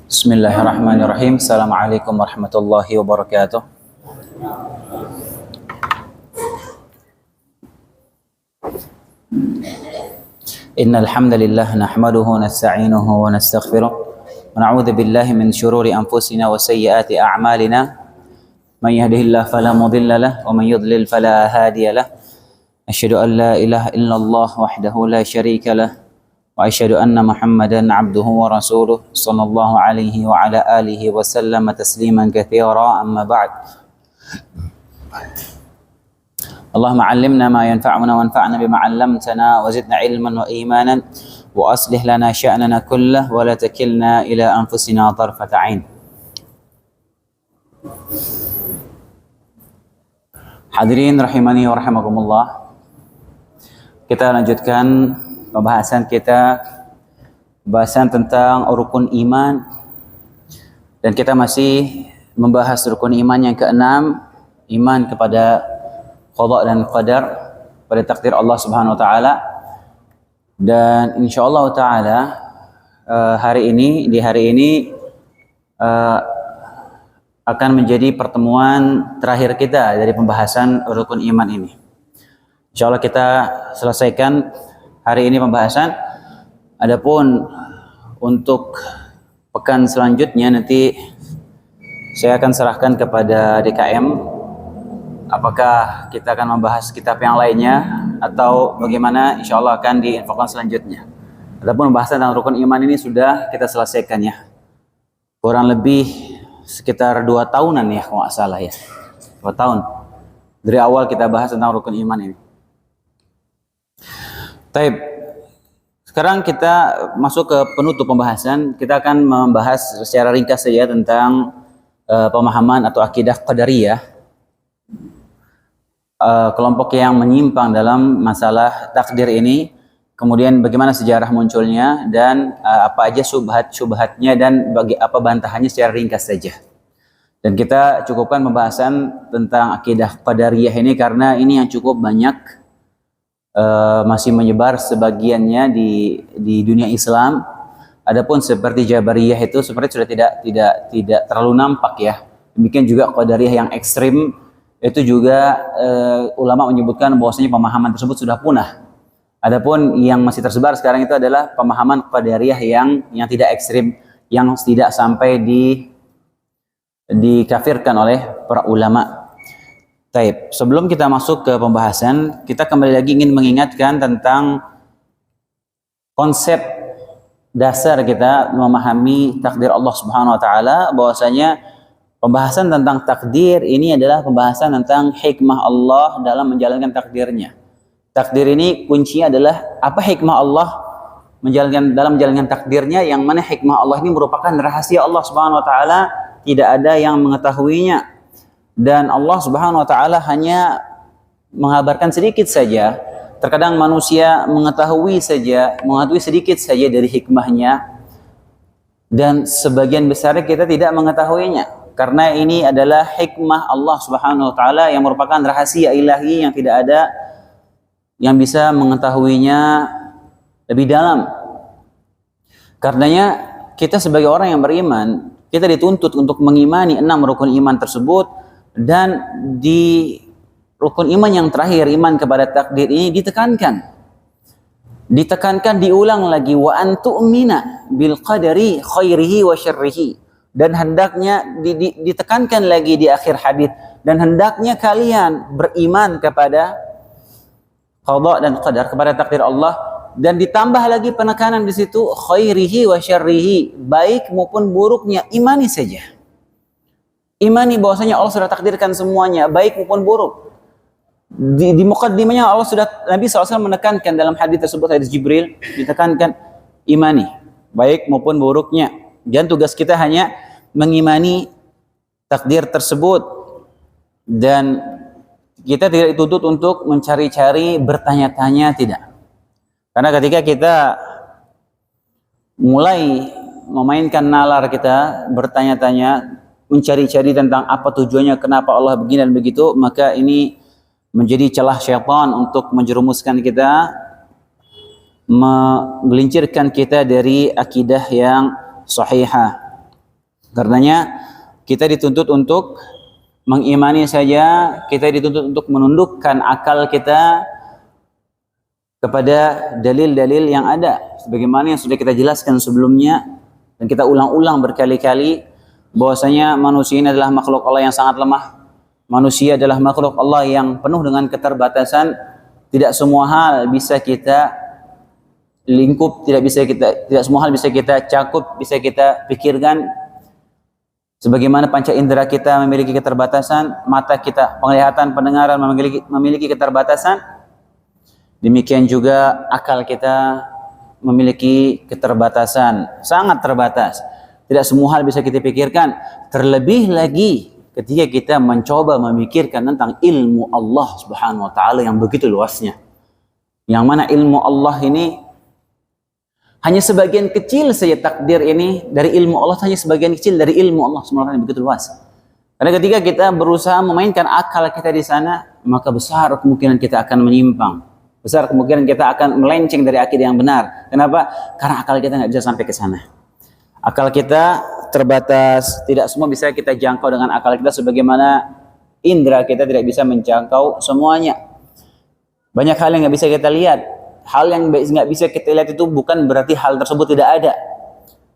Bismillahirrahmanirrahim. Assalamualaikum warahmatullahi wabarakatuh. Innal hamdalillah nahmaduhu wa nasta'inuhu wa nastaghfiruh wa na'udzu billahi min shururi anfusina wa sayyiati a'malina. Man yahdihillahu fala mudilla lahu wa man yudlil fala hadiya lahu. Asyhadu an la ilaha illallah wahdahu la syarika lahu wa asyhadu anna Muhammadan 'abduhu wa rasuluh sallallahu alaihi wa ala alihi wa sallama tasliman katsira, amma ba'd. Allahumma 'allimna ma yanfa'una wanfa'na bima 'allamtana wa zidna 'ilman wa imanan wa aslih lana sya'nana kullahu wa la takilna ila anfusina tarfata 'ain. Hadirin rahimani wa rahimakumullah. Kita lanjutkan pembahasan tentang rukun iman, dan kita masih membahas rukun iman yang keenam, iman kepada qada dan qadar, pada takdir Allah Subhanahu wa taala. Dan insyaallah taala di hari ini akan menjadi pertemuan terakhir kita dari pembahasan rukun iman ini. Insyaallah kita selesaikan hari ini pembahasan. Adapun untuk pekan selanjutnya nanti saya akan serahkan kepada DKM apakah kita akan membahas kitab yang lainnya atau bagaimana, insyaallah akan diinfokan selanjutnya. Adapun pembahasan tentang rukun iman ini sudah kita selesaikan ya. Kurang lebih sekitar 2 tahunan ya kalau nggak salah ya. 2 tahun. Dari awal kita bahas tentang rukun iman ini. Taib. Sekarang kita masuk ke penutup pembahasan. Kita akan membahas secara ringkas saja tentang pemahaman atau akidah qadariyah. Kelompok yang menyimpang dalam masalah takdir ini, kemudian bagaimana sejarah munculnya, dan apa aja syubhatnya dan bagi apa bantahannya secara ringkas saja. Dan kita cukupkan pembahasan tentang akidah qadariyah ini karena ini yang cukup banyak masih menyebar sebagiannya di dunia Islam. Adapun seperti Jabariyah itu seperti sudah tidak terlalu nampak ya. Demikian juga qadariyah yang ekstrim itu juga ulama menyebutkan bahwasanya pemahaman tersebut sudah punah. Adapun yang masih tersebar sekarang itu adalah pemahaman qadariyah yang tidak ekstrim, yang tidak sampai dikafirkan oleh para ulama. Taib. Sebelum kita masuk ke pembahasan, kita kembali lagi ingin mengingatkan tentang konsep dasar kita memahami takdir Allah Subhanahu wa taala, bahwasanya pembahasan tentang takdir ini adalah pembahasan tentang hikmah Allah dalam menjalankan takdirnya. Takdir ini kuncinya adalah apa hikmah Allah dalam menjalankan takdirnya, yang mana hikmah Allah ini merupakan rahasia Allah Subhanahu wa taala, tidak ada yang mengetahuinya. Dan Allah Subhanahu wa taala hanya mengabarkan sedikit saja. Terkadang manusia mengetahui sedikit saja dari hikmahnya, dan sebagian besar kita tidak mengetahuinya. Karena ini adalah hikmah Allah Subhanahu wa taala yang merupakan rahasia ilahi yang tidak ada yang bisa mengetahuinya lebih dalam. Karenanya kita sebagai orang yang beriman, kita dituntut untuk mengimani 6 rukun iman tersebut, dan di rukun iman yang terakhir, iman kepada takdir ini ditekankan diulang lagi, wa antu'mina bil qadari khairihi wa syarrihi. Dan hendaknya ditekankan lagi di akhir hadis, dan hendaknya kalian beriman kepada qada dan qadar, kepada takdir Allah, dan ditambah lagi penekanan di situ khairihi wa syarrihi, baik maupun buruknya imani saja. Imani bahwasanya Allah sudah takdirkan semuanya, baik maupun buruk. Di muqaddimahnya Nabi SAW menekankan dalam hadis tersebut, hadis Jibril, ditekankan imani, baik maupun buruknya. Dan tugas kita hanya mengimani takdir tersebut, dan kita tidak dituntut untuk mencari-cari, bertanya-tanya, tidak. Karena ketika kita mulai memainkan nalar kita, bertanya-tanya, mencari-cari tentang apa tujuannya, kenapa Allah begini dan begitu, maka ini menjadi celah syaitan untuk menjerumuskan kita, menggelincirkan kita dari akidah yang sahihah. Karenanya kita dituntut untuk mengimani saja, kita dituntut untuk menundukkan akal kita kepada dalil-dalil yang ada, sebagaimana yang sudah kita jelaskan sebelumnya dan kita ulang-ulang berkali-kali, bahwasanya manusia ini adalah makhluk Allah yang sangat lemah. Manusia adalah makhluk Allah yang penuh dengan keterbatasan. Tidak semua hal bisa kita lingkup, tidak semua hal bisa kita cakup, bisa kita pikirkan. Sebagaimana panca indera kita memiliki keterbatasan, mata kita, penglihatan, pendengaran memiliki keterbatasan, demikian juga akal kita memiliki keterbatasan, sangat terbatas. Tidak semua hal bisa kita pikirkan. Terlebih lagi ketika kita mencoba memikirkan tentang ilmu Allah Subhanahu wa taala yang begitu luasnya. Yang mana ilmu Allah ini hanya sebagian kecil saja, takdir ini dari ilmu Allah hanya sebagian kecil dari ilmu Allah Subhanahu wa taala yang begitu luas. Karena ketika kita berusaha memainkan akal kita di sana, maka besar kemungkinan kita akan menyimpang. Besar kemungkinan kita akan melenceng dari akidah yang benar. Kenapa? Karena akal kita nggak bisa sampai ke sana. Akal kita terbatas, tidak semua bisa kita jangkau dengan akal kita, sebagaimana indera kita tidak bisa menjangkau semuanya. Banyak hal yang nggak bisa kita lihat. Hal yang nggak bisa kita lihat itu bukan berarti hal tersebut tidak ada.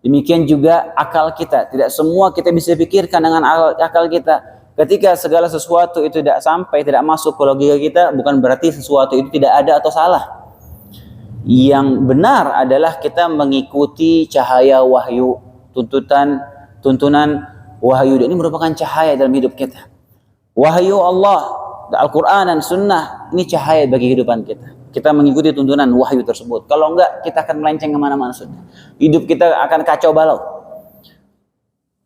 Demikian juga akal kita, tidak semua kita bisa pikirkan dengan akal kita. Ketika segala sesuatu itu tidak sampai, tidak masuk ke logika kita, bukan berarti sesuatu itu tidak ada atau salah. Yang benar adalah kita mengikuti cahaya wahyu, tuntunan wahyu. Ini merupakan cahaya dalam hidup kita. Wahyu Allah, Al-Quran dan Sunnah, ini cahaya bagi kehidupan kita. Kita mengikuti tuntunan wahyu tersebut. Kalau enggak, kita akan melenceng kemana-mana sudah. Hidup kita akan kacau balau.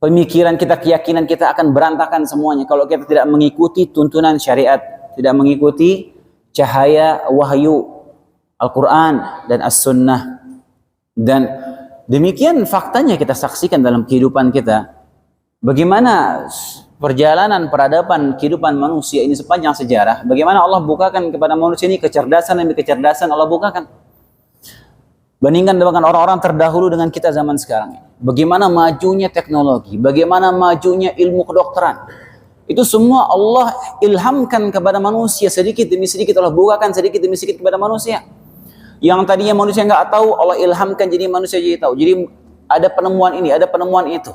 Pemikiran kita, keyakinan kita akan berantakan semuanya kalau kita tidak mengikuti tuntunan syariat, tidak mengikuti cahaya wahyu Al-Quran dan As-Sunnah. Dan demikian faktanya kita saksikan dalam kehidupan kita. Bagaimana perjalanan peradaban kehidupan manusia ini sepanjang sejarah. Bagaimana Allah bukakan kepada manusia ini kecerdasan demi kecerdasan Allah bukakan. Bandingkan dengan orang-orang terdahulu dengan kita zaman sekarang. Bagaimana majunya teknologi, bagaimana majunya ilmu kedokteran. Itu semua Allah ilhamkan kepada manusia, sedikit demi sedikit Allah bukakan sedikit demi sedikit kepada manusia. Yang tadinya manusia nggak tahu, Allah ilhamkan jadi manusia jadi tahu. Jadi ada penemuan ini, ada penemuan itu.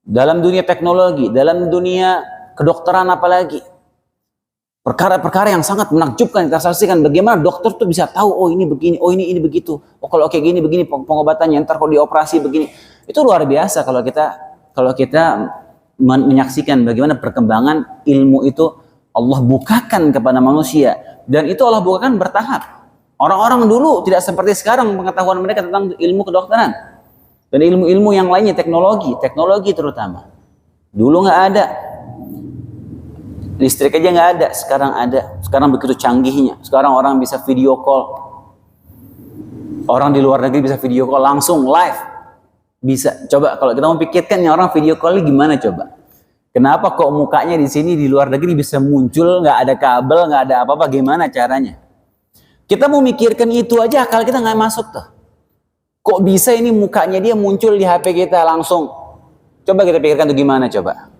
Dalam dunia teknologi, dalam dunia kedokteran apalagi. Perkara-perkara yang sangat menakjubkan, kita saksikan bagaimana dokter tuh bisa tahu, oh ini begini, oh ini begitu. Oh kalau kayak gini begini pengobatannya, ntar kalau dioperasi begini. Itu luar biasa kalau kita menyaksikan bagaimana perkembangan ilmu itu Allah bukakan kepada manusia, dan itu Allah bukakan bertahap. Orang-orang dulu tidak seperti sekarang pengetahuan mereka tentang ilmu kedokteran dan ilmu-ilmu yang lainnya, teknologi terutama. Dulu nggak ada, listrik aja nggak ada, sekarang ada. Sekarang begitu canggihnya. Sekarang orang bisa video call. Orang di luar negeri bisa video call langsung live. Bisa. Coba kalau kita mau pikirkan nih orang video call ini gimana coba? Kenapa kok mukanya di sini di luar negeri bisa muncul, nggak ada kabel, nggak ada apa-apa, gimana caranya? Kita mau mikirkan itu aja akal kita nggak masuk tuh. Kok bisa ini mukanya dia muncul di HP kita langsung? Coba kita pikirkan tuh gimana coba?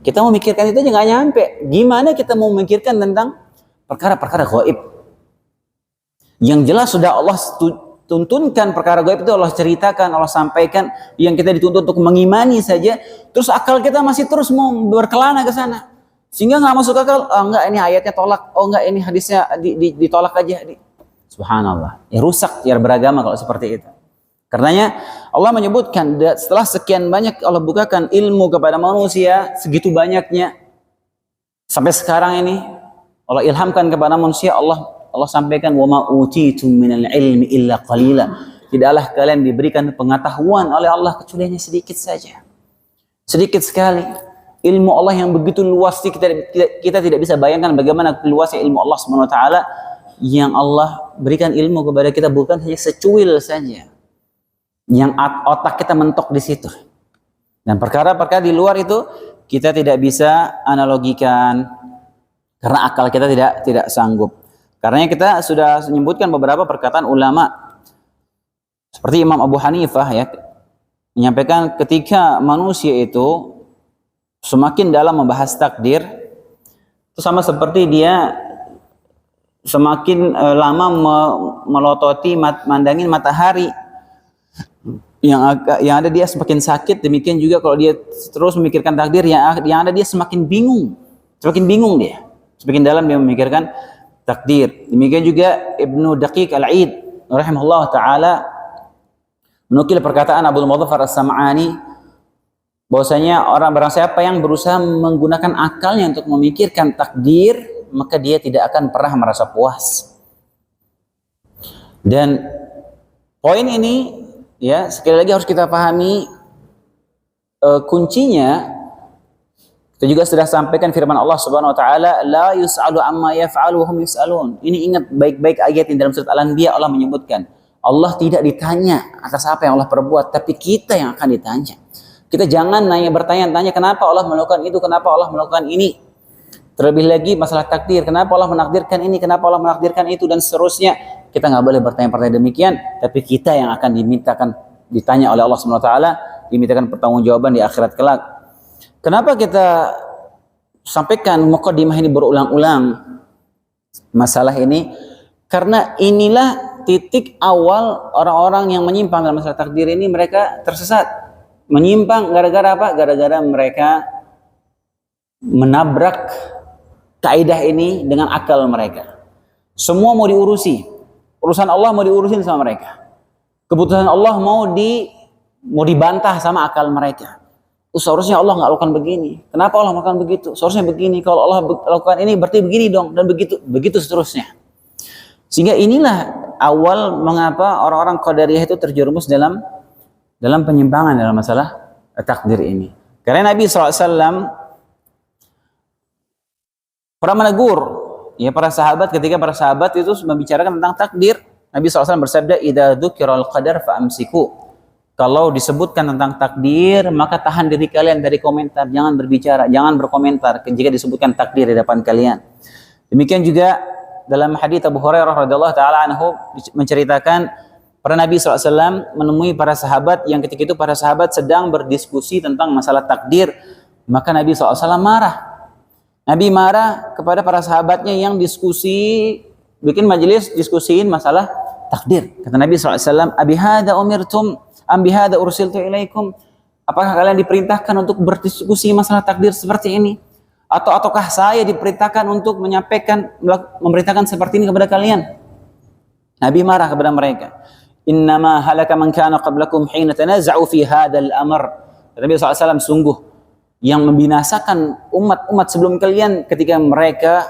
Kita mau mikirkan itu aja nggak nyampe. Gimana kita mau memikirkan tentang perkara-perkara gaib? Yang jelas sudah Allah tuntunkan perkara gaib itu, Allah ceritakan, Allah sampaikan. Yang kita dituntut untuk mengimani saja. Terus akal kita masih terus mau berkelana ke sana. Sehingga nggak masuk akal. Oh enggak, ini ayatnya tolak. Oh enggak, ini hadisnya ditolak aja. Subhanallah. Ya rusak ya beragama kalau seperti itu. Karenanya Allah menyebutkan setelah sekian banyak Allah bukakan ilmu kepada manusia, segitu banyaknya sampai sekarang ini Allah ilhamkan kepada manusia, Allah sampaikan wa ma utitum minal ilmi illa qalila. Tidaklah kalian diberikan pengetahuan oleh Allah kecuali hanya sedikit saja. Sedikit sekali. Ilmu Allah yang begitu luas, kita tidak bisa bayangkan bagaimana luasnya ilmu Allah Subhanahu wa taala. Yang Allah berikan ilmu kepada kita bukan hanya secuil saja. yang otak kita mentok di situ. Dan perkara-perkara di luar itu kita tidak bisa analogikan karena akal kita tidak sanggup. Karena kita sudah menyebutkan beberapa perkataan ulama seperti Imam Abu Hanifah ya menyampaikan ketika manusia itu semakin dalam membahas takdir itu sama seperti dia semakin lama melototi mandangin matahari yang ada dia semakin sakit. Demikian juga kalau dia terus memikirkan takdir yang ada dia semakin bingung dia semakin dalam dia memikirkan takdir. Demikian juga Ibnu Daqiq Al-Aid rahimahullah taala menukil perkataan Abu Mudhaffar As-Sam'ani bahwasanya barang siapa yang berusaha menggunakan akalnya untuk memikirkan takdir maka dia tidak akan pernah merasa puas. Dan poin ini ya sekali lagi harus kita pahami kuncinya. Kita juga sudah sampaikan firman Allah Subhanahu wa taala, la yus'alu amma yaf'alu wa hum yus'alun. Ini ingat baik-baik ayat yang dalam surat Al-Anbiya Allah menyebutkan, Allah tidak ditanya atas apa yang Allah perbuat, tapi kita yang akan ditanya. Kita jangan bertanya-tanya kenapa Allah melakukan itu, kenapa Allah melakukan ini. Terlebih lagi masalah takdir, kenapa Allah menakdirkan ini, kenapa Allah menakdirkan itu, dan seterusnya. Kita nggak boleh bertanya-tanya demikian, tapi kita yang akan ditanya oleh Allah Subhanahu wa taala, dimintakan pertanggungjawaban di akhirat kelak. Kenapa kita sampaikan mukadimah ini berulang-ulang masalah ini? Karena inilah titik awal orang-orang yang menyimpang dalam masalah takdir ini, mereka tersesat. Menyimpang gara-gara apa? Gara-gara mereka menabrak kaidah ini dengan akal mereka. Semua mau diurusi. Urusan Allah mau diurusin sama mereka. Keputusan Allah mau dibantah sama akal mereka. Seharusnya Allah nggak lakukan begini. Kenapa Allah melakukan begitu? Seharusnya begini. Kalau Allah lakukan ini berarti begini dong, dan begitu seterusnya. Sehingga inilah awal mengapa orang-orang Qadariyah itu terjerumus dalam penyimpangan dalam masalah takdir ini. Karena Nabi SAW pernah menegur ya para sahabat ketika para sahabat itu membicarakan tentang takdir. Nabi SAW bersabda, idza dzukiral qadar fa'amsiku. Kalau disebutkan tentang takdir, maka tahan diri kalian dari komentar, jangan berbicara, jangan berkomentar jika disebutkan takdir di depan kalian. Demikian juga dalam hadits Abu Hurairah radhiyallahu taala anhu menceritakan para Nabi SAW menemui para sahabat yang ketika itu para sahabat sedang berdiskusi tentang masalah takdir, maka Nabi SAW marah. Nabi marah kepada para sahabatnya yang bikin majelis diskusiin masalah takdir. Kata Nabi SAW, abihada umirtum ambihada ursiltu ilaikum. Apakah kalian diperintahkan untuk berdiskusi masalah takdir seperti ini? Ataukah saya diperintahkan untuk memerintahkan seperti ini kepada kalian? Nabi marah kepada mereka. Innama halaka man kana qablakum hina tanaza'u fi hadzal amr. Nabi SAW, sungguh yang membinasakan umat-umat sebelum kalian ketika mereka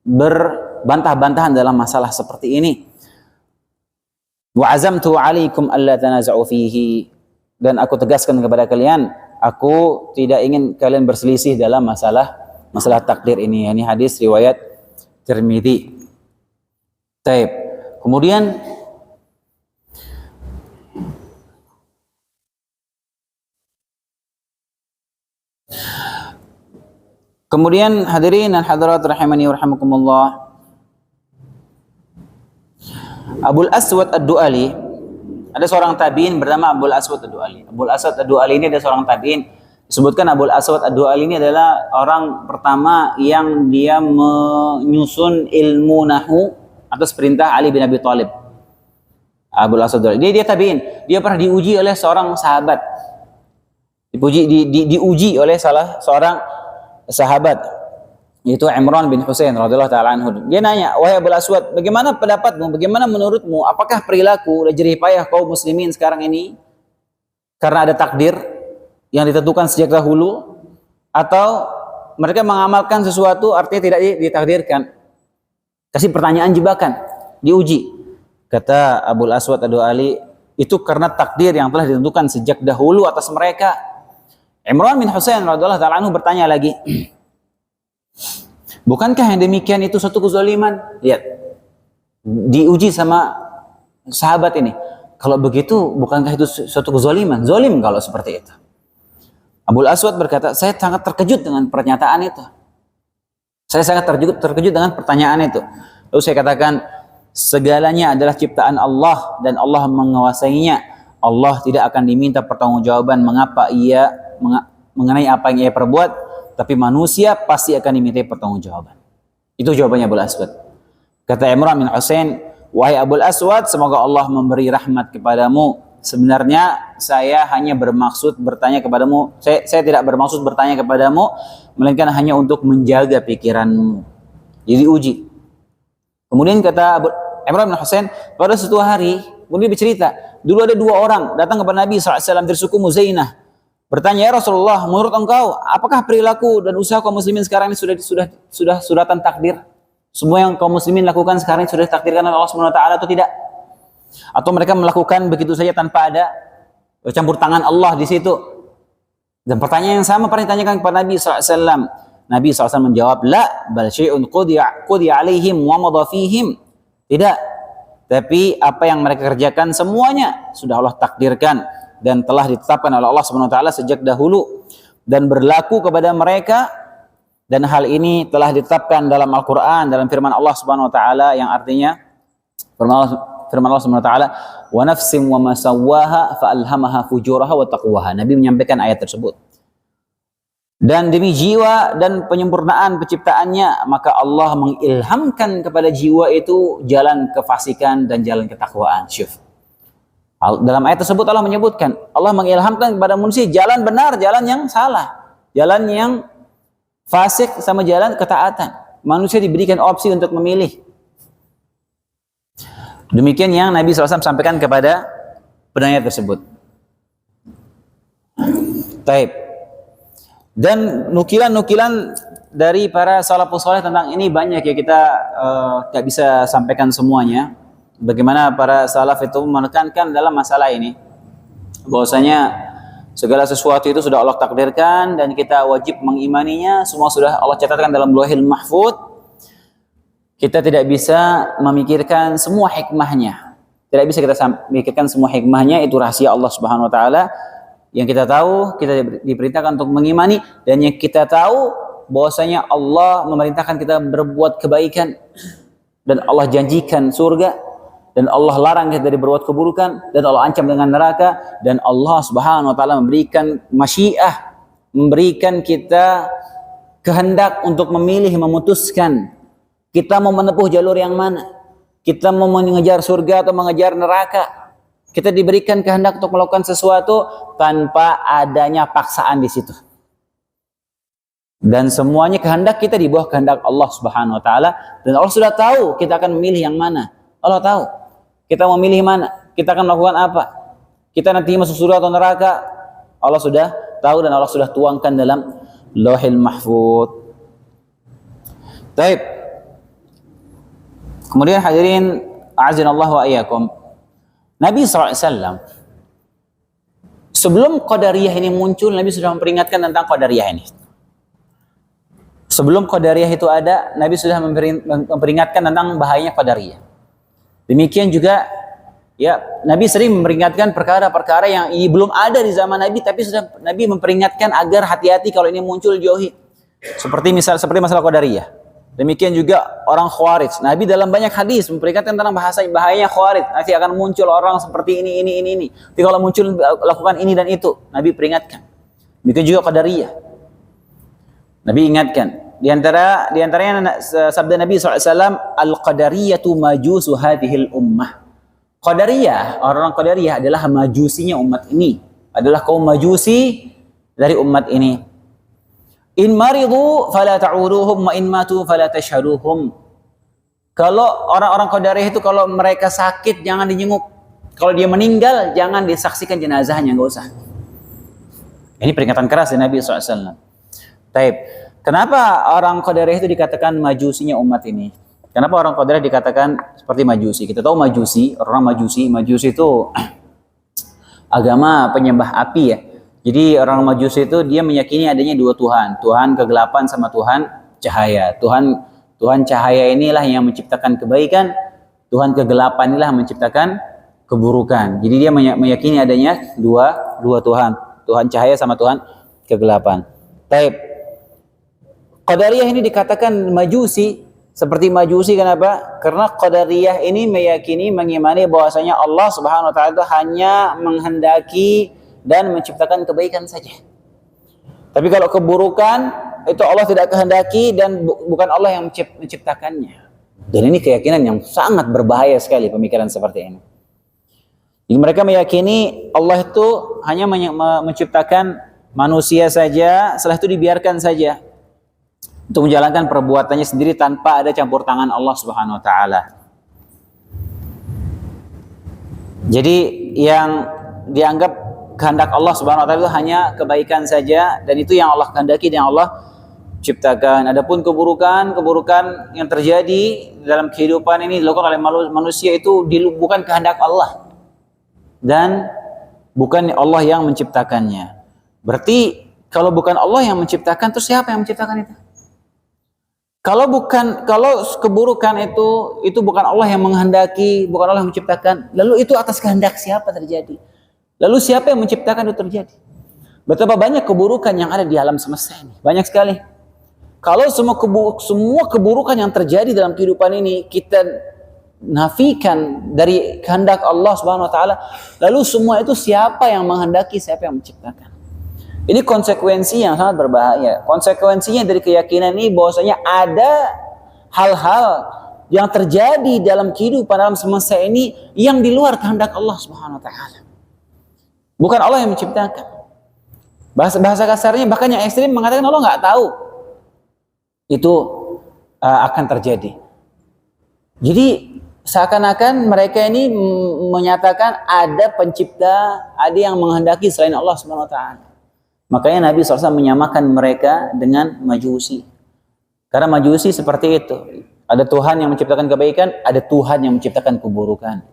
berbantah-bantahan dalam masalah seperti ini. Wa azamtu 'alaikum alla tanaza'u fihi, dan aku tegaskan kepada kalian, aku tidak ingin kalian berselisih dalam masalah takdir ini. Ini hadis riwayat Tirmidzi. Taib. Kemudian hadirin dan hadirat rahimani wa rahimakumullah, Abul Aswad Ad-Du'ali, ada seorang tabi'in bernama Abul Aswad Ad-Du'ali. Abul Aswad Ad-Du'ali ini ada seorang tabi'in. Disebutkan Abul Aswad Ad-Du'ali ini adalah orang pertama yang dia menyusun ilmu nahwu atas perintah Ali bin Abi Thalib. Abul Aswad Ad-Du'ali. Dia tabi'in. Dia pernah diuji oleh seorang sahabat. Diuji oleh salah seorang sahabat, yaitu Imran bin Husain radhiyallahu taala anhu. Dia nanya, wahai Abul Aswad, bagaimana pendapatmu? Bagaimana menurutmu? Apakah perilaku dan jerih payah kaum muslimin sekarang ini karena ada takdir yang ditentukan sejak dahulu, atau mereka mengamalkan sesuatu artinya tidak ditakdirkan? Kasih pertanyaan jebakan, diuji. Kata Abul Aswad Ad-Du'ali, itu karena takdir yang telah ditentukan sejak dahulu atas mereka. Imran bin Husain radhiyallahu taala anhu bertanya lagi, bukankah yang demikian itu suatu kezaliman? Lihat, diuji sama sahabat ini. Kalau begitu, bukankah itu suatu kezaliman? Zalim kalau seperti itu. Abul Aswad berkata, saya sangat terkejut dengan pernyataan itu. Saya sangat terkejut dengan pertanyaan itu. Lalu saya katakan, segalanya adalah ciptaan Allah dan Allah menguasainya. Allah tidak akan diminta pertanggungjawaban mengapa ia mengenai apa yang ia perbuat, tapi manusia pasti akan dimintai pertanggungjawaban. Itu jawabannya Abul Aswad. Kata Imran bin Husain, wahai Abul Aswad, semoga Allah memberi rahmat kepadamu. Sebenarnya saya hanya bermaksud bertanya kepadamu, saya tidak bermaksud bertanya kepadamu, melainkan hanya untuk menjaga pikiranmu. Jadi uji. Kemudian kata Imran bin Husain, pada suatu hari, kemudian bercerita, dulu ada 2 orang datang kepada Nabi SAW dari suku Muzainah, bertanya, ya Rasulullah, menurut engkau, apakah perilaku dan usaha kaum muslimin sekarang ini sudah suratan takdir? Semua yang kaum muslimin lakukan sekarang sudah ditakdirkan oleh Allah Subhanahu wa taala atau tidak? Atau mereka melakukan begitu saja tanpa ada campur tangan Allah di situ? Dan pertanyaan yang sama pernah ditanyakan kepada Nabi SAW. Nabi SAW menjawab, la bal syai'un qudi alaihim wa madha fihim. Tidak, tapi apa yang mereka kerjakan semuanya sudah Allah takdirkan dan telah ditetapkan oleh Allah Subhanahu wa taala sejak dahulu dan berlaku kepada mereka. Dan hal ini telah ditetapkan dalam Al-Quran, dalam firman Allah Subhanahu wa taala yang artinya firman Allah Subhanahu wa taala, wa nafsim wa ma sawwaha fa alhamaha fujuraha wa taqwaha. Nabi menyampaikan ayat tersebut. Dan demi jiwa dan penyempurnaan penciptaannya, maka Allah mengilhamkan kepada jiwa itu jalan kefasikan dan jalan ketakwaan. Syuf. Dalam ayat tersebut Allah menyebutkan, Allah mengilhamkan kepada manusia jalan benar, jalan yang salah, jalan yang fasik sama jalan ketaatan. Manusia diberikan opsi untuk memilih. Demikian yang Nabi SAW sampaikan kepada penanya tersebut. Taib. Dan nukilan-nukilan dari para salafus saleh tentang ini banyak ya, kita gak bisa sampaikan semuanya. Bagaimana para salaf itu menekankan dalam masalah ini, bahwasanya segala sesuatu itu sudah Allah takdirkan dan kita wajib mengimaninya. Semua sudah Allah catatkan dalam Lauhil Mahfuz. Kita tidak bisa memikirkan semua hikmahnya. Tidak bisa kita memikirkan semua hikmahnya, itu rahasia Allah Subhanahu wa taala. Yang kita tahu, kita diperintahkan untuk mengimani, dan yang kita tahu bahwasanya Allah memerintahkan kita berbuat kebaikan dan Allah janjikan surga, dan Allah larang kita dari berbuat keburukan, dan Allah ancam dengan neraka, dan Allah Subhanahu wa taala memberikan masyiah, memberikan kita kehendak untuk memilih, memutuskan kita mau menempuh jalur yang mana, kita mau mengejar surga atau mengejar neraka. Kita diberikan kehendak untuk melakukan sesuatu tanpa adanya paksaan di situ. Dan semuanya kehendak kita di bawah kehendak Allah Subhanahu wa taala, dan Allah sudah tahu kita akan memilih yang mana. Allah tahu kita mau milih mana, kita akan melakukan apa, kita nanti masuk surga atau neraka, Allah sudah tahu dan Allah sudah tuangkan dalam Lauhil Mahfuz. Baik. Kemudian hadirin a'azinallahu wa iyyakum, Nabi SAW sebelum Qadariyah ini muncul, Nabi sudah memperingatkan tentang Qadariyah ini. Sebelum Qadariyah itu ada, Nabi sudah memperingatkan tentang bahayanya Qadariyah. Demikian juga ya, Nabi sering memperingatkan perkara-perkara yang ini belum ada di zaman Nabi, tapi sudah Nabi memperingatkan agar hati-hati kalau ini muncul, jauhi. Seperti masalah Qadariyah. Demikian juga orang Khawarij. Nabi dalam banyak hadis memperingatkan tentang bahayanya Khawarij. Nanti akan muncul orang seperti ini. Tapi kalau muncul lakukan ini dan itu. Nabi peringatkan. Demikian juga Qadariyah. Nabi ingatkan. Di antaranya sabda Nabi SAW, Al-Qadariyatu majusu hadhil ummah. Qadariyah, orang Qadariyah adalah majusinya umat ini. Adalah kaum majusi dari umat ini. In maridu fala ta'uruhum wa in matu fala tashhaduhum. Kalau orang-orang Qadariyah itu kalau mereka sakit jangan dijenguk. Kalau dia meninggal jangan disaksikan jenazahnya, enggak usah. Ini peringatan keras dari Nabi SAW. Taib. Kenapa orang Qadariyah itu dikatakan majusinya umat ini? Kenapa orang Qadariyah dikatakan seperti majusi? Kita tahu majusi itu agama penyembah api ya. Jadi orang Majusi itu dia meyakini adanya 2 Tuhan, Tuhan kegelapan sama Tuhan cahaya. Tuhan cahaya inilah yang menciptakan kebaikan, Tuhan kegelapan inilah yang menciptakan keburukan. Jadi dia meyakini adanya dua Tuhan, Tuhan cahaya sama Tuhan kegelapan. Taib. Qadariyah ini dikatakan majusi, seperti majusi kenapa? Karena Qadariyah ini meyakini, mengimani bahwasanya Allah Subhanahu wa taala itu hanya menghendaki dan menciptakan kebaikan saja. Tapi kalau keburukan itu Allah tidak kehendaki dan bukan Allah yang menciptakannya. Dan ini keyakinan yang sangat berbahaya sekali, pemikiran seperti ini. Jadi mereka meyakini Allah itu hanya menciptakan manusia saja, setelah itu dibiarkan saja untuk menjalankan perbuatannya sendiri tanpa ada campur tangan Allah Subhanahu wa taala. Jadi yang dianggap kehendak Allah Subhanahu wa taala itu hanya kebaikan saja, dan itu yang Allah kehendaki dan Allah ciptakan. Adapun keburukan yang terjadi dalam kehidupan ini dilakukan oleh manusia itu bukan kehendak Allah dan bukan Allah yang menciptakannya. Berarti kalau bukan Allah yang menciptakan, terus siapa yang menciptakan itu? Kalau keburukan itu bukan Allah yang menghendaki, bukan Allah yang menciptakan, lalu itu atas kehendak siapa terjadi? Lalu siapa yang menciptakan itu terjadi? Betapa banyak keburukan yang ada di alam semesta ini, banyak sekali. Kalau semua keburukan yang terjadi dalam kehidupan ini kita nafikan dari kehendak Allah Subhanahu wa taala, lalu semua itu siapa yang menghendaki, siapa yang menciptakan? Ini konsekuensi yang sangat berbahaya. Konsekuensinya dari keyakinan ini bahwasanya ada hal-hal yang terjadi dalam kehidupan alam semesta ini yang di luar kehendak Allah Subhanahu wa taala. Bukan Allah yang menciptakan. Bahasa kasarnya bahkan yang ekstrim mengatakan Allah nggak tahu itu akan terjadi. Jadi seakan-akan mereka ini menyatakan ada pencipta, ada yang menghendaki selain Allah Subhanahu wa taala. Makanya Nabi SAW menyamakan mereka dengan majusi. Karena majusi seperti itu. Ada Tuhan yang menciptakan kebaikan, ada Tuhan yang menciptakan keburukan.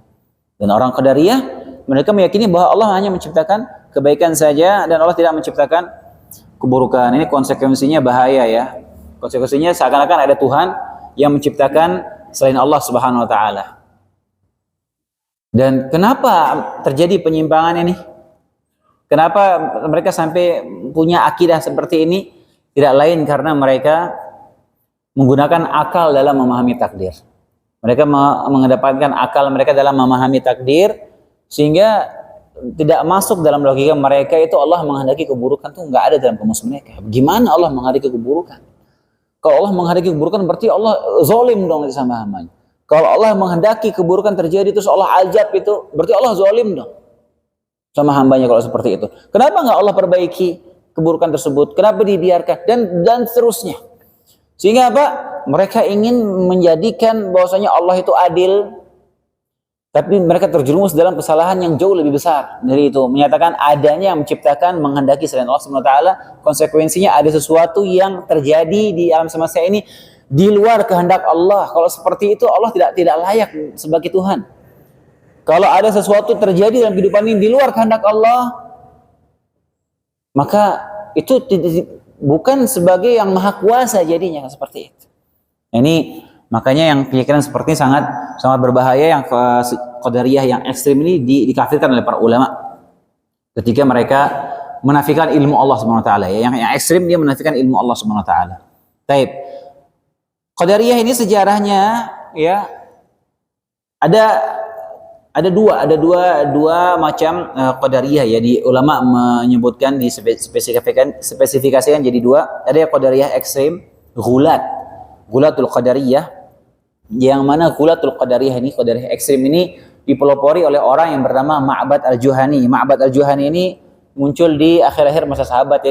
Dan orang Qadariyah, mereka meyakini bahwa Allah hanya menciptakan kebaikan saja dan Allah tidak menciptakan keburukan. Ini konsekuensinya bahaya ya. Konsekuensinya seakan-akan ada Tuhan yang menciptakan selain Allah Subhanahu wa taala. Dan kenapa terjadi penyimpangan ini? Kenapa mereka sampai punya akidah seperti ini? Tidak lain karena mereka menggunakan akal dalam memahami takdir. Mereka mengedepankan akal mereka dalam memahami takdir, sehingga tidak masuk dalam logika mereka itu Allah menghendaki keburukan itu nggak ada dalam kamus mereka. Gimana Allah menghendaki keburukan? Kalau Allah menghendaki keburukan berarti Allah zalim dong sama hambanya. Kalau Allah menghendaki keburukan terjadi terus Allah azab itu berarti Allah zalim dong sama hambanya kalau seperti itu. Kenapa nggak Allah perbaiki keburukan tersebut? Kenapa dibiarkan? Dan seterusnya. Sehingga apa? Mereka ingin menjadikan bahwasanya Allah itu adil, tapi mereka terjerumus dalam kesalahan yang jauh lebih besar dari itu. Menyatakan adanya yang menciptakan, menghendaki selain Allah Subhanahu wa taala, konsekuensinya ada sesuatu yang terjadi di alam semesta ini di luar kehendak Allah. Kalau seperti itu Allah tidak layak sebagai Tuhan. Kalau ada sesuatu terjadi dalam kehidupan ini di luar kehendak Allah, maka itu bukan sebagai yang maha kuasa jadinya seperti itu. Ini makanya yang keyakinan seperti ini sangat berbahaya. Yang Qadariyah yang ekstrim ini dikafirkan oleh para ulama ketika mereka menafikan ilmu Allah Subhanahu wa taala. Yang ekstrim dia menafikan ilmu Allah Subhanahu wa taala. Taib. Qadariyah ini sejarahnya ya ada dua macam Qadariyah ya. Di ulama menyebutkan spesifikasikan jadi dua. Ada yang Qadariyah ekstrim, Ghulatul Qadariyah, yang mana Ghulatul Qadariyah ini, Qadariyah ekstrim ini dipelopori oleh orang yang bernama Ma'bad al-Juhani. Ma'bad al-Juhani ini muncul di akhir-akhir masa sahabat ya,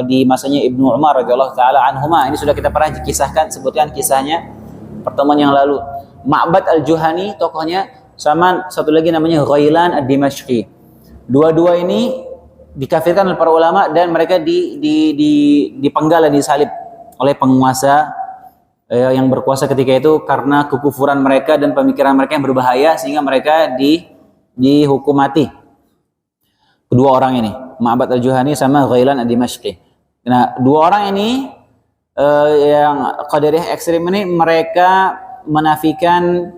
di masanya Ibnu Umar radhiyallahu taala anhuma. Ini sudah kita pernah sebutkan kisahnya pertemuan yang lalu. Ma'bad al-Juhani tokohnya, sama satu lagi namanya Ghailan ad-Dimashqi. Dua-dua ini dikafirkan oleh para ulama dan mereka dipenggal dan disalib oleh penguasa yang berkuasa ketika itu karena kekufuran mereka dan pemikiran mereka yang berbahaya, sehingga mereka dihukum mati. Kedua orang ini, Ma'bad al-Juhani sama Ghailan ad-Dimashqi. Nah, dua orang ini yang Qadariyah ekstrim ini, mereka menafikan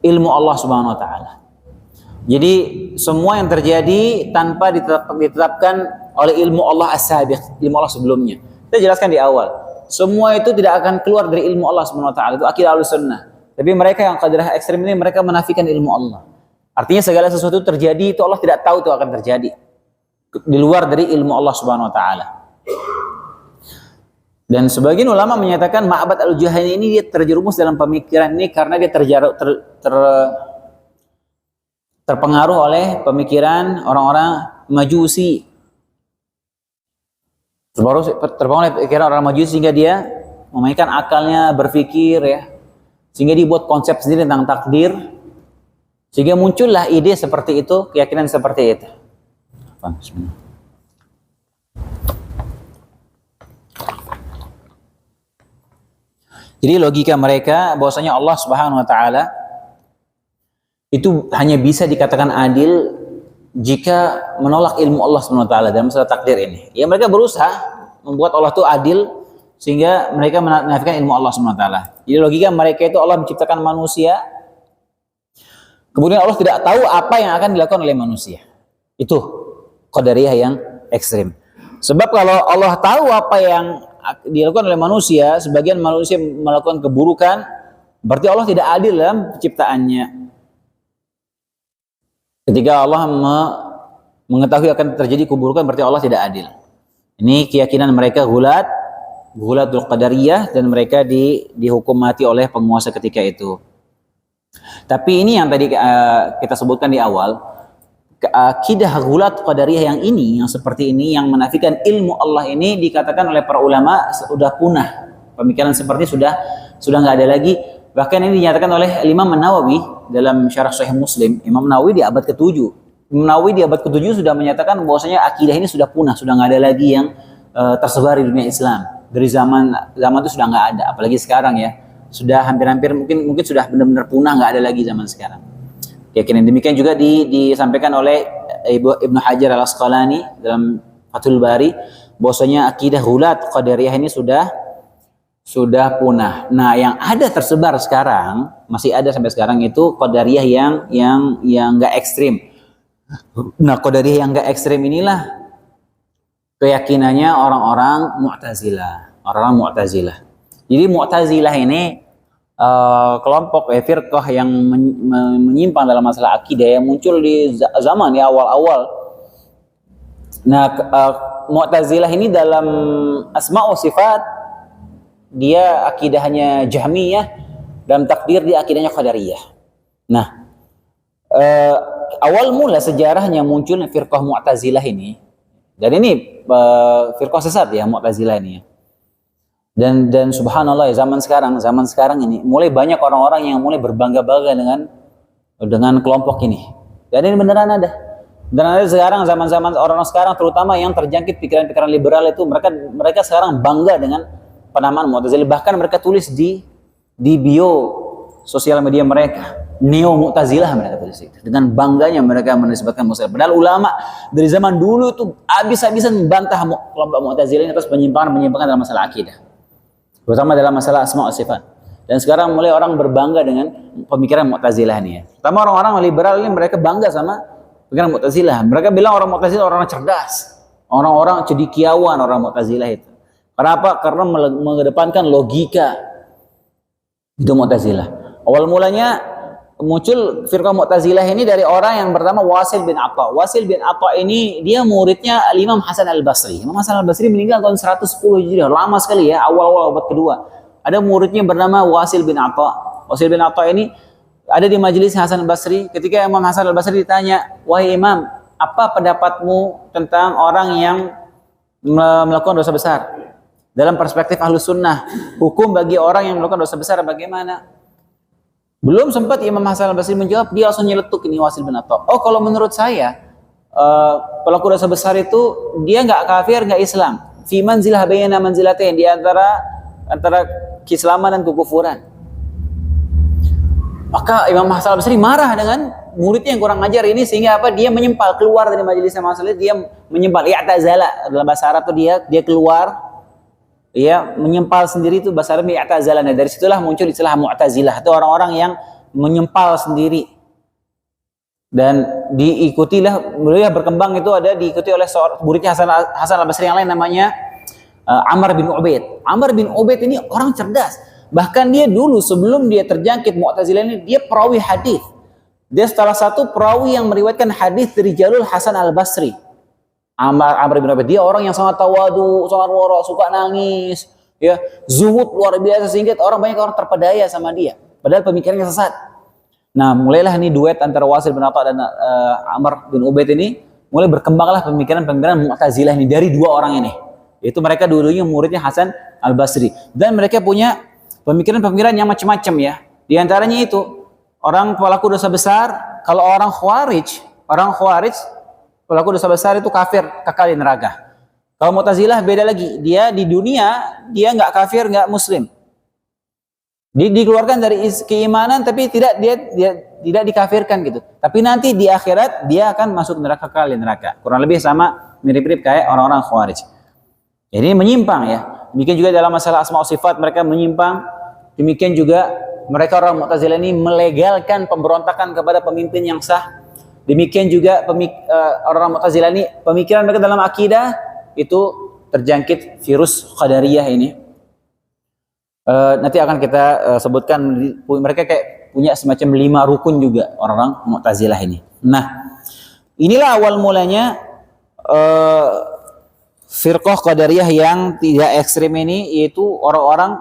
ilmu Allah Subhanahu wa taala. Jadi semua yang terjadi tanpa ditetapkan oleh ilmu Allah as-sabiq, ilmu Allah sebelumnya. Kita jelaskan di awal. Semua itu tidak akan keluar dari ilmu Allah Subhanahu wa taala. Itu akidah Ahlussunnah. Tapi mereka yang qadariyah ekstrem ini mereka menafikan ilmu Allah. Artinya segala sesuatu terjadi itu Allah tidak tahu itu akan terjadi. Di luar dari ilmu Allah Subhanahu wa taala. Dan sebagian ulama menyatakan Ma'bad al-Juhani ini dia terjerumus dalam pemikiran ini karena dia terpengaruh oleh pemikiran orang-orang Majusi. Terpengaruh oleh pikiran orang Majusi sehingga dia memainkan akalnya, berpikir ya. Sehingga dia buat konsep sendiri tentang takdir. Sehingga muncullah ide seperti itu, keyakinan seperti itu. Bismillah. Jadi logika mereka bahwasanya Allah Subhanahu wa taala itu hanya bisa dikatakan adil jika menolak ilmu Allah Subhanahu wa taala dalam masalah takdir ini. Ya mereka berusaha membuat Allah itu adil sehingga mereka menafikan ilmu Allah Subhanahu wa taala. Jadi logika mereka itu Allah menciptakan manusia, kemudian Allah tidak tahu apa yang akan dilakukan oleh manusia. Itu qadariyah yang ekstrim. Sebab kalau Allah tahu apa yang dilakukan oleh manusia, sebagian manusia melakukan keburukan, berarti Allah tidak adil dalam penciptaannya. Ketika Allah mengetahui akan terjadi keburukan, berarti Allah tidak adil. Ini keyakinan mereka Ghulatul Qadariyah, dan mereka dihukum mati oleh penguasa ketika itu. Tapi ini yang tadi kita sebutkan di awal, akidah Ghulat Qadariyah yang seperti ini, yang menafikan ilmu Allah ini, dikatakan oleh para ulama sudah punah. Pemikiran seperti sudah nggak ada lagi. Bahkan ini dinyatakan oleh Imam Nawawi dalam Syarah Sahih Muslim. Imam Nawawi di abad ke-7. Imam Nawawi di abad ke-7 sudah menyatakan bahwasanya akidah ini sudah punah, sudah nggak ada lagi yang tersebar di dunia Islam. Dari zaman itu sudah nggak ada, apalagi sekarang ya. Sudah hampir-hampir mungkin sudah benar-benar punah, nggak ada lagi zaman sekarang. Keyakinan demikian juga disampaikan oleh Ibnu Hajar al-Asqalani dalam Fathul Bari, bahwasanya akidah Ghulat Qadariyah ini sudah punah. Nah, yang ada tersebar sekarang, masih ada sampai sekarang itu Qadariyah yang enggak ekstrim. Nah, Qadariyah yang enggak ekstrim inilah keyakinannya orang-orang Mu'tazilah. Jadi Mu'tazilah ini kelompok firqah yang menyimpang dalam masalah akidah yang muncul di zaman ya awal-awal. Nah, Mu'tazilah ini dalam asma' wa sifat dia akidahnya Jahmiyah, dalam takdir dia akidahnya Qadariyah. Nah, awal mula sejarahnya munculnya firqah Mu'tazilah ini, dan ini firqah sesat ya Mu'tazilah ini ya. Dan subhanallah ya, zaman sekarang ini mulai banyak orang-orang yang mulai berbangga-bangga dengan kelompok ini. Dan ini beneran ada. Dan ada sekarang zaman-zaman orang sekarang terutama yang terjangkit pikiran-pikiran liberal itu, mereka sekarang bangga dengan penamaan Mu'tazilah. Bahkan mereka tulis di bio sosial media mereka, Neo Mu'tazilah mereka tulis itu. Dengan bangganya mereka menisbatkan Mu'tazilah. Padahal ulama dari zaman dulu itu habis-habisan membantah kelompok Mu'tazilah ini atas penyimpangan dalam masalah akidah, terutama dalam masalah asma wa sifat. Dan sekarang mulai orang berbangga dengan pemikiran Mu'tazilah ini ya. Terutama orang-orang liberal ini, mereka bangga sama pemikiran Mu'tazilah. Mereka bilang orang Mu'tazilah orang cerdas, orang-orang cendekiawan orang Mu'tazilah itu. Kenapa? Karena mengedepankan logika. Itu Mu'tazilah. Awal mulanya muncul firqah Mu'tazilah ini dari orang yang pertama Wasil bin Atha. Wasil bin Atha ini dia muridnya Imam Hasan al-Basri. Imam Hasan al-Basri meninggal tahun 110 Hijriah, lama sekali ya, awal-awal abad kedua. Ada muridnya bernama Wasil bin Atha. Wasil bin Atha ini ada di majelis Hasan al-Basri. Ketika Imam Hasan al-Basri ditanya, "Wahai Imam, apa pendapatmu tentang orang yang melakukan dosa besar? Dalam perspektif Ahlus Sunnah, hukum bagi orang yang melakukan dosa besar bagaimana?" Belum sempat Imam Hasan al-Basri menjawab, dia langsung nyeletuk ini Wasil bin Atha. "Oh, kalau menurut saya, pelaku dosa besar itu dia nggak kafir, nggak Islam. Fi manzilah baina manzilatain, di antara keislaman dan kekufuran." Maka Imam Hasan al-Basri marah dengan muridnya yang kurang ajar ini, sehingga apa? Dia menyempal, keluar dari majelis Imam Hasan al-Basri, dia menyempal. I'tazala dalam bahasa Arab tuh dia keluar. Ia menyempal sendiri itu bahasa Arab i'tazalana. Dari situlah muncul istilah Mu'tazilah. Itu orang-orang yang menyempal sendiri. Dan diikutilah, beliau berkembang itu ada diikuti oleh seorang muridnya Hasan Al-Basri yang lain namanya Amr bin Ubaid. Amr bin Ubaid ini orang cerdas. Bahkan dia dulu sebelum dia terjangkit Mu'tazilah ini, dia perawi hadis. Dia salah satu perawi yang meriwayatkan hadis dari Jalul Hasan Al-Basri. Amr bin Ubaid, dia orang yang sangat tawadu, sangat wara, suka nangis, ya, zuhud luar biasa sehingga banyak orang terpedaya sama dia. Padahal pemikirannya sesat. Nah, mulailah ini duet antara Wasil bin Atha dan Amr bin Ubaid ini, mulai berkembanglah pemikiran-pemikiran Mu'tazilah ini dari dua orang ini. Yaitu mereka dulunya muridnya Hasan Al-Basri. Dan mereka punya pemikiran-pemikiran yang macam-macam ya. Di antaranya itu, orang pelaku dosa besar, kalau orang Khawarij pelaku dosa besar itu kafir, kekal di neraka. Kalau Mu'tazilah beda lagi. Dia di dunia, dia nggak kafir, nggak muslim. Dikeluarkan dari keimanan tapi dia tidak dikafirkan gitu. Tapi nanti di akhirat dia akan masuk neraka, kekal di neraka. Kurang lebih sama, mirip-mirip kayak orang-orang Khawarij. Jadi menyimpang ya. Demikian juga dalam masalah asma wa sifat mereka menyimpang. Demikian juga mereka orang Mu'tazilah ini melegalkan pemberontakan kepada pemimpin yang sah. Demikian juga orang Mu'tazilah ini pemikiran mereka dalam akidah itu terjangkit virus Qadariyah ini. Nanti akan kita sebutkan, mereka kayak punya semacam 5 rukun juga orang-orang Mu'tazilah ini. Nah, inilah awal mulanya firqah Qadariyah yang tidak ekstrim ini, yaitu orang-orang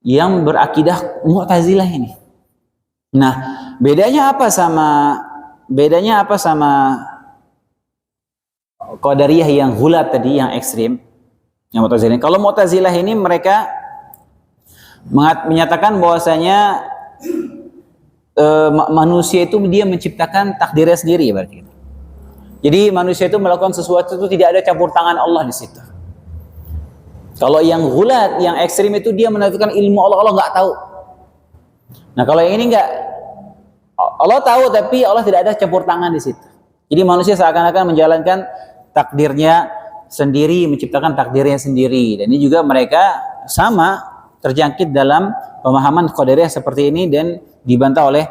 yang berakidah Mu'tazilah ini. Nah, bedanya apa sama Qadariyah yang hulat tadi, yang ekstrim, yang Mu'tazilah ini? Kalau Mu'tazilah ini mereka menyatakan bahwasanya manusia itu dia menciptakan takdirnya sendiri, berarti. Jadi manusia itu melakukan sesuatu itu tidak ada campur tangan Allah di situ. Kalau yang gulat, yang ekstrim itu dia menafikan ilmu Allah nggak tahu. Nah kalau yang ini nggak, Allah tahu tapi Allah tidak ada campur tangan di situ. Jadi manusia seakan-akan menjalankan takdirnya sendiri, menciptakan takdirnya sendiri. Dan ini juga mereka sama terjangkit dalam pemahaman Qadariyah seperti ini dan dibantah oleh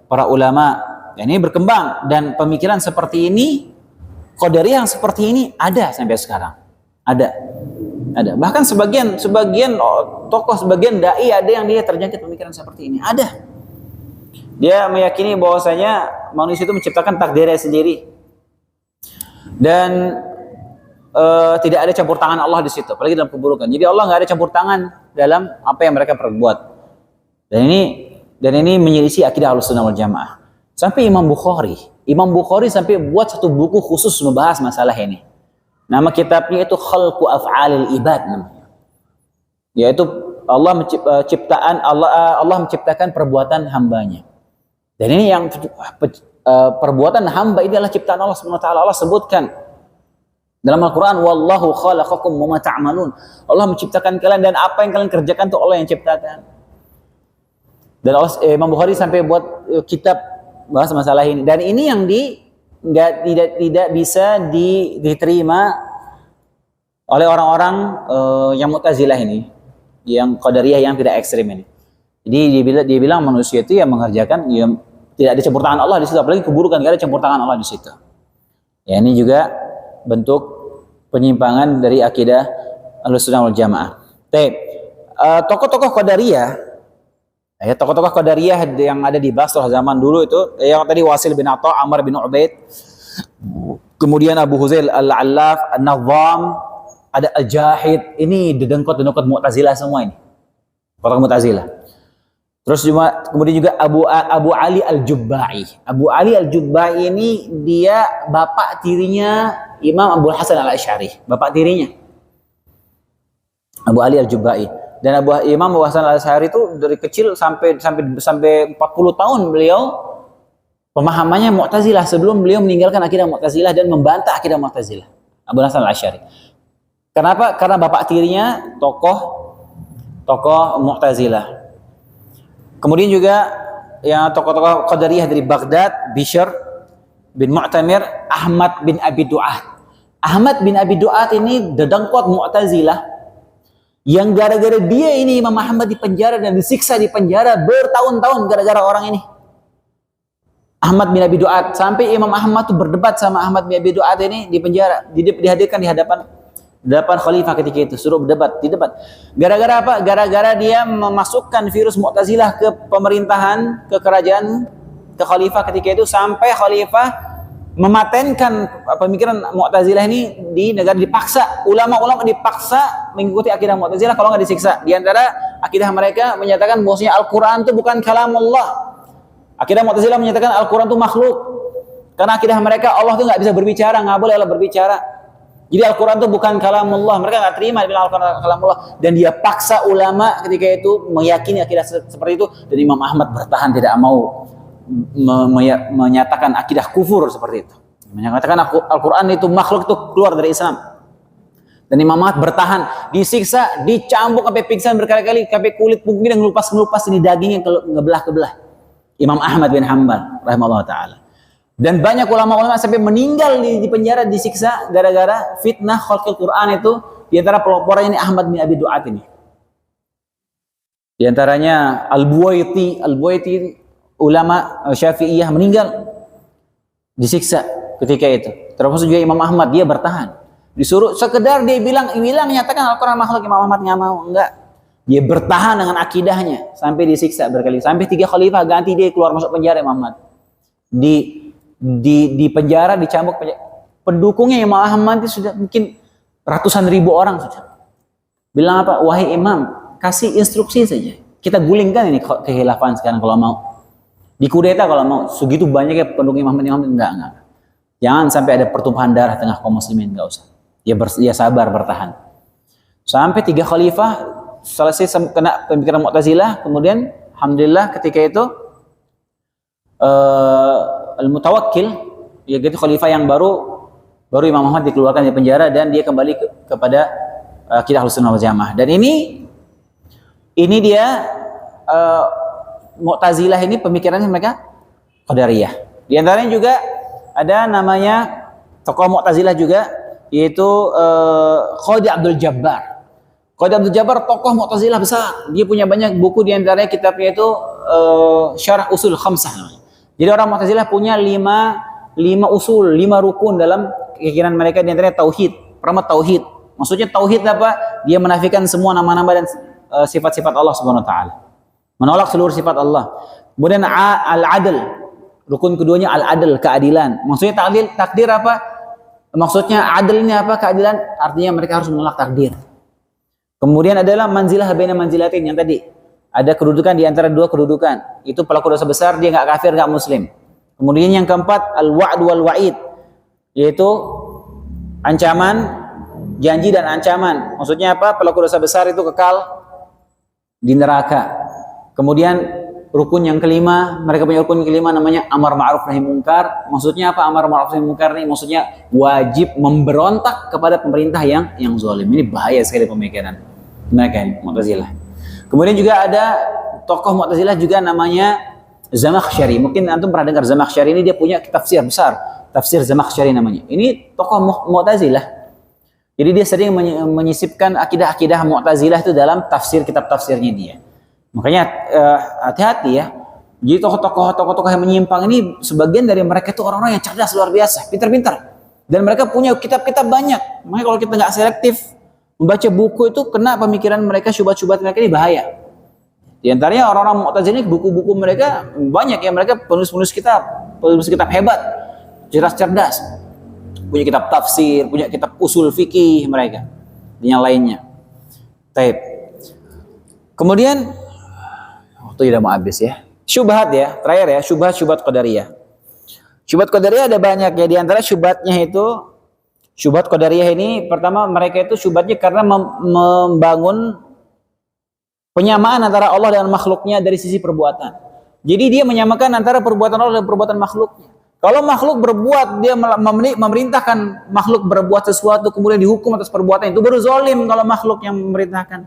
para ulama. Dan ini berkembang dan pemikiran seperti ini, Qadariyah yang seperti ini ada sampai sekarang. Ada. Bahkan sebagian tokoh, sebagian dai ada yang dia terjangkit pemikiran seperti ini. Ada. Dia meyakini bahwasanya manusia itu menciptakan takdirnya sendiri. Dan tidak ada campur tangan Allah di situ, apalagi dalam keburukan. Jadi Allah nggak ada campur tangan dalam apa yang mereka perbuat. Dan ini menyelisih akidah Ahlussunnah wal Jamaah. Sampai Imam Bukhari sampai buat satu buku khusus membahas masalah ini. Nama kitabnya itu Khalqu Af'alil Ibad namanya. Yaitu Allah menciptakan perbuatan hambanya. Dan ini yang perbuatan hamba ini adalah ciptaan Allah SWT. Allah sebutkan dalam Al-Quran, Wallahu khalaqakum wa ma ta'malun. Allah menciptakan kalian dan apa yang kalian kerjakan itu Allah yang ciptakan. Dan Imam Bukhari sampai buat kitab bahas masalah ini. Dan ini yang tidak bisa diterima oleh orang-orang yang Mu'tazilah ini, yang Qadariyah yang tidak ekstrim ini. Jadi dia bilang manusia itu yang mengerjakan, ya, tidak ada campur tangan Allah di situ, apalagi keburukan tidak ada campur tangan Allah di situ. Ya, ini juga bentuk penyimpangan dari akidah Ahlussunnah wal Jamaah. Tokoh-tokoh Qadariyah, tokoh-tokoh Qadariyah yang ada di Basrah zaman dulu itu, yang tadi Wasil bin Atha, Amr bin Ubaid, kemudian Abu Huzail Al-Allaf, An-Nadham, ada Al-Jahid. Ini dedengkot Mu'tazilah semua ini. Tokoh Mu'tazilah. Terus kemudian juga Abu Ali Al-Jubba'i. Abu Ali Al-Jubba'i ini dia bapak tirinya Imam Abu Hasan Al-Asy'ari, bapak tirinya Abu Ali Al-Jubba'i. Dan Imam Abu Hasan Al-Asy'ari itu dari kecil sampai 40 tahun beliau pemahamannya Mu'tazilah sebelum beliau meninggalkan akidah Mu'tazilah dan membantah akidah Mu'tazilah. Abu Hasan Al-Asy'ari. Kenapa? Karena bapak tirinya tokoh Mu'tazilah. Kemudian juga yang tokoh-tokoh Qadariyah dari Baghdad, Bishr bin Mu'tamir, Ahmad bin Abi Du'at. Ahmad bin Abi Du'at ini dedengkot Mu'tazilah Yang gara-gara dia ini Imam Ahmad dipenjara dan disiksa di penjara bertahun-tahun gara-gara orang ini. Ahmad bin Abi Duat, sampai Imam Ahmad tuh berdebat sama Ahmad bin Abi Duat ini di penjara, dihadirkan di hadapan khalifah ketika itu, suruh berdebat, didebat. Gara-gara apa? Gara-gara dia memasukkan virus Mu'tazilah ke pemerintahan, ke kerajaan, ke khalifah ketika itu, sampai khalifah mematenkan pemikiran Mu'tazilah ini di negara, dipaksa. Ulama-ulama dipaksa mengikuti akidah Mu'tazilah, kalau nggak disiksa. Di antara akidah mereka menyatakan bahwasanya Al-Quran itu bukan kalamullah. Akidah Mu'tazilah menyatakan Al-Quran itu makhluk. Karena akidah mereka Allah itu nggak bisa berbicara, nggak boleh Allah berbicara. Jadi Al-Quran itu bukan kalamullah. Mereka nggak terima bilang Al-Quran kalamullah. Dan dia paksa ulama ketika itu meyakini akidah seperti itu. Dan Imam Ahmad bertahan, tidak mau menyatakan akidah kufur seperti itu. Menyatakan Al-Quran itu makhluk, itu keluar dari Islam. Dan Imam Ahmad bertahan, disiksa, dicambuk sampai pingsan berkali-kali, sampai kulit punggungnya ngelupas ini dagingnya kebelah-kebelah. Imam Ahmad bin Hanbal rahimahullah ta'ala. Dan banyak ulama-ulama sampai meninggal di penjara, disiksa gara-gara fitnah khalqul Quran itu. Di antara pelopornya ini Ahmad bin Abi Duat ini. Di antaranya Al-Buwaiti ulama Syafi'iyah meninggal, disiksa ketika itu. Termasuk juga Imam Ahmad, dia bertahan. Disuruh sekedar dia bilang nyatakan Al-Quran makhluk, Imam Ahmad nggak mau, enggak. Dia bertahan dengan akidahnya sampai disiksa berkali, sampai 3 khalifah ganti dia keluar masuk penjara Imam Ahmad. Di penjara, dicambuk penjara. Pendukungnya Imam Ahmad itu sudah mungkin ratusan ribu orang sudah. Bilang apa? Wahai Imam, kasih instruksi saja. Kita gulingkan ini kekhilafan sekarang kalau mau. Dikudeta kalau mau. Segitu banyaknya pendukung Imam Ahmad, enggak. Jangan sampai ada pertumpahan darah tengah kaum muslimin, enggak usah. Dia sabar bertahan. Sampai 3 khalifah selesai kena pemikiran Mu'tazilah, kemudian alhamdulillah ketika itu Al-Mutawakkil, yaitu khalifah yang baru Imam Ahmad dikeluarkan dari penjara dan dia kembali kepada akidah Ahlussunnah wal Jamaah. Dan ini dia Mu'tazilah ini pemikirannya mereka Qadariyah. Di antaranya juga ada namanya tokoh Mu'tazilah juga, yaitu Qadi Abdul Jabbar. Qadi Abdul Jabbar tokoh Mu'tazilah besar. Dia punya banyak buku, di antaranya kitabnya itu Syarah Usul Khamsah. Jadi orang Mu'tazilah punya 5 usul, 5 rukun dalam keyakinan mereka, di antaranya tauhid. Pertama tauhid. Maksudnya tauhid apa? Dia menafikan semua nama-nama dan sifat-sifat Allah Subhanahu wa taala. Menolak seluruh sifat Allah. Kemudian al-adl. Rukun keduanya al-adl, keadilan. Maksudnya takdir apa? Maksudnya adil ini apa? Keadilan. Artinya mereka harus menolak takdir. Kemudian adalah manzilah baina manzilatin, yang tadi ada kedudukan di antara 2 kedudukan. Itu pelaku dosa besar, dia nggak kafir, nggak muslim. Kemudian yang keempat al-wa'd wal wa'id, yaitu ancaman, janji dan ancaman. Maksudnya apa? Pelaku dosa besar itu kekal di neraka. Kemudian rukun yang kelima, mereka punya rukun yang kelima namanya amar ma'ruf nahi munkar. Maksudnya apa amar ma'ruf nahi munkar ini? Maksudnya wajib memberontak kepada pemerintah yang zalim. Ini bahaya sekali pemikiran mereka ini Mu'tazilah. Kemudian juga ada tokoh Mu'tazilah juga namanya Zamakhsyari. Mungkin antum pernah dengar Zamakhsyari ini, dia punya tafsir besar, tafsir Zamakhsyari namanya. Ini tokoh Mu'tazilah. Jadi dia sering menyisipkan akidah-akidah Mu'tazilah itu dalam tafsir, kitab tafsirnya dia. Makanya hati-hati ya. Jadi tokoh-tokoh yang menyimpang ini, sebagian dari mereka itu orang-orang yang cerdas luar biasa, pintar-pintar. Dan mereka punya kitab-kitab banyak. Makanya kalau kita nggak selektif membaca buku itu, kena pemikiran mereka, syubhat-syubhat mereka ini bahaya. Di antaranya orang-orang Mu'tazilah, buku-buku mereka banyak ya, mereka penulis kitab hebat, cerdas, punya kitab tafsir, punya kitab usul fikih mereka, dan yang lainnya. Taib. Kemudian waktu sudah mau habis ya. Syubhat ya, terakhir ya, syubhat Qadariyah. Syubhat Qadariyah ada banyak ya, di antara syubhatnya itu, syubhat Qadariyah ini pertama mereka itu syubhatnya karena membangun penyamaan antara Allah dan makhluknya dari sisi perbuatan. Jadi dia menyamakan antara perbuatan Allah dan perbuatan makhluknya. Kalau makhluk berbuat, dia memerintahkan makhluk berbuat sesuatu, kemudian dihukum atas perbuatan itu, baru zalim kalau makhluk yang memerintahkan.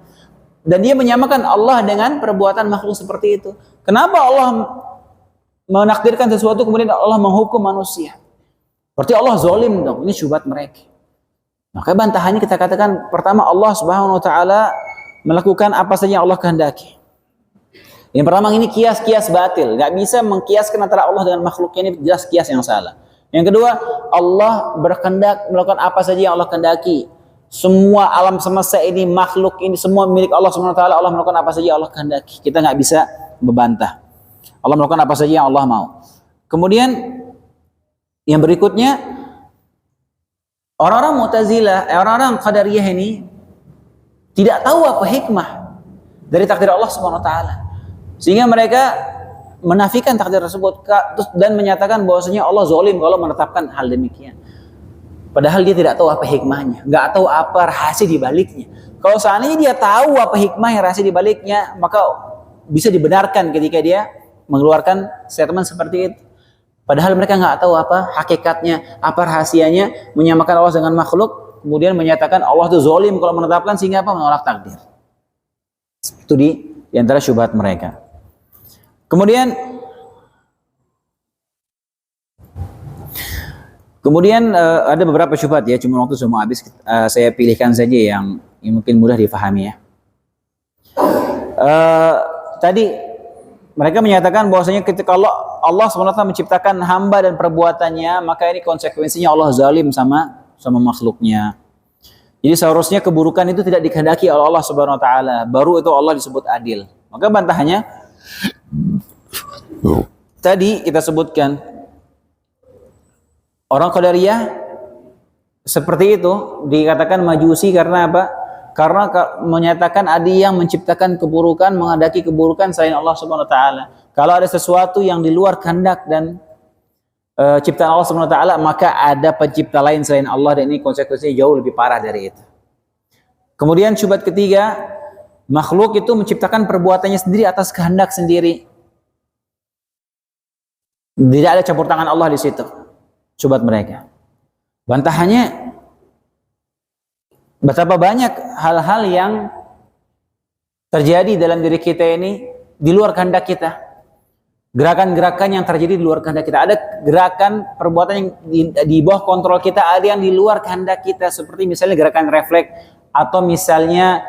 Dan dia menyamakan Allah dengan perbuatan makhluk seperti itu. Kenapa Allah menakdirkan sesuatu kemudian Allah menghukum manusia? Berarti Allah zalim dong. Ini syubhat mereka. Maka bantahannya kita katakan, pertama Allah Subhanahu wa taala melakukan apa saja yang Allah kehendaki. Yang pertama ini kias-kias batil, nggak bisa mengkiaskan antara Allah dengan makhluknya, ini jelas kias yang salah. Yang kedua, Allah berkehendak melakukan apa saja yang Allah kehendaki. Semua alam semesta ini, makhluk ini, semua milik Allah SWT. Allah melakukan apa saja yang Allah kehendaki. Kita nggak bisa membantah. Allah melakukan apa saja yang Allah mau. Kemudian yang berikutnya, orang-orang Mu'tazilah, orang-orang Qadariyah ini tidak tahu apa hikmah dari takdir Allah SWT. Sehingga mereka menafikan takdir tersebut dan menyatakan bahwasanya Allah zalim kalau menetapkan hal demikian. Padahal dia tidak tahu apa hikmahnya, nggak tahu apa rahasia di baliknya. Kalau seandainya dia tahu apa hikmah yang rahasia di baliknya, maka bisa dibenarkan ketika dia mengeluarkan statement seperti itu. Padahal mereka nggak tahu apa hakikatnya, apa rahasianya, menyamakan Allah dengan makhluk, kemudian menyatakan Allah itu zalim kalau menetapkan, sehingga apa? Menolak takdir. Itu di antara syubhat mereka. Kemudian ada beberapa syubhat ya, cuma waktu semua habis, saya pilihkan saja yang mungkin mudah difahami ya. Tadi mereka menyatakan bahwasanya ketika Allah SWT menciptakan hamba dan perbuatannya, maka ini konsekuensinya Allah zalim sama makhluknya. Jadi seharusnya keburukan itu tidak dikehendaki oleh Allah Subhanahu wa taala, baru itu Allah disebut adil. Maka bantahannya tadi kita sebutkan, orang Qadariyah seperti itu dikatakan majusi karena apa? Karena menyatakan ada yang menciptakan keburukan, menghendaki keburukan selain Allah Subhanahu wa taala. Kalau ada sesuatu yang di luar kehendak dan ciptaan Allah Subhanahu wa taala, maka ada pencipta lain selain Allah, dan ini konsekuensinya jauh lebih parah dari itu. Kemudian syubhat ketiga, makhluk itu menciptakan perbuatannya sendiri atas kehendak sendiri. Tidak ada campur tangan Allah di situ. Syubhat mereka. Bantahannya, betapa banyak hal-hal yang terjadi dalam diri kita ini di luar kehendak kita. Gerakan-gerakan yang terjadi di luar kehendak kita. Ada gerakan perbuatan yang di bawah kontrol kita, ada yang di luar kehendak kita. Seperti misalnya gerakan refleks, atau misalnya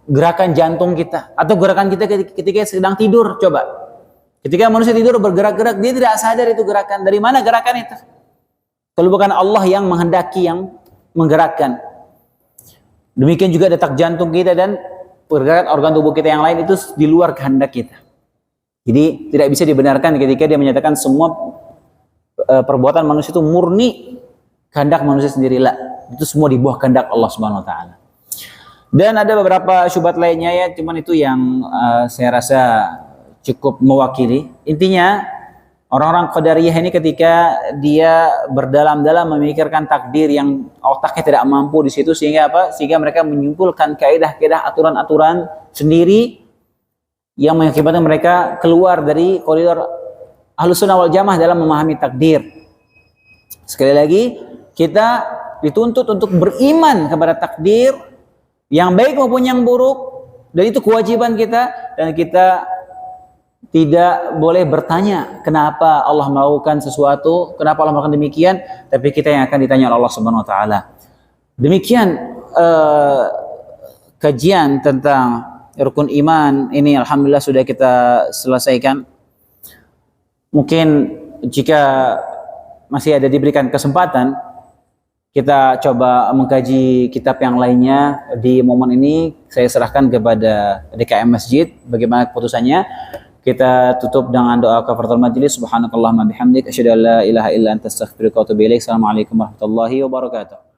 gerakan jantung kita, atau gerakan kita ketika sedang tidur. Coba, ketika manusia tidur bergerak-gerak, dia tidak sadar itu gerakan. Dari mana gerakan itu? Kalau bukan Allah yang menghendaki, yang menggerakkan. Demikian juga detak jantung kita dan pergerakan organ tubuh kita yang lain, itu di luar kehendak kita. Jadi tidak bisa dibenarkan ketika dia menyatakan semua perbuatan manusia itu murni kehendak manusia sendirilah. Itu semua di bawah kehendak Allah Subhanahu wa taala. Dan ada beberapa syubhat lainnya ya, cuman itu yang saya rasa cukup mewakili. Intinya orang-orang Qadariyah ini ketika dia berdalam-dalam memikirkan takdir yang otaknya tidak mampu di situ, sehingga apa? Sehingga mereka menyimpulkan kaidah-kaidah, aturan-aturan sendiri yang mengakibatkan mereka keluar dari koridor Ahlussunnah wal Jamaah dalam memahami takdir. Sekali lagi, kita dituntut untuk beriman kepada takdir yang baik maupun yang buruk, dan itu kewajiban kita, dan kita tidak boleh bertanya kenapa Allah melakukan sesuatu, kenapa Allah melakukan demikian, tapi kita yang akan ditanya oleh Allah Subhanahu wa taala. Demikian kajian tentang rukun iman ini, alhamdulillah sudah kita selesaikan. Mungkin jika masih ada diberikan kesempatan, kita coba mengkaji kitab yang lainnya. Di momen ini saya serahkan kepada DKM Masjid bagaimana keputusannya. Kita tutup dengan doa kafaratul majelis. Subhanakallahumma bihamdik asyhadu an la ilaha illa anta astaghfiruka wa atubu ilaik. Assalamualaikum warahmatullahi wabarakatuh.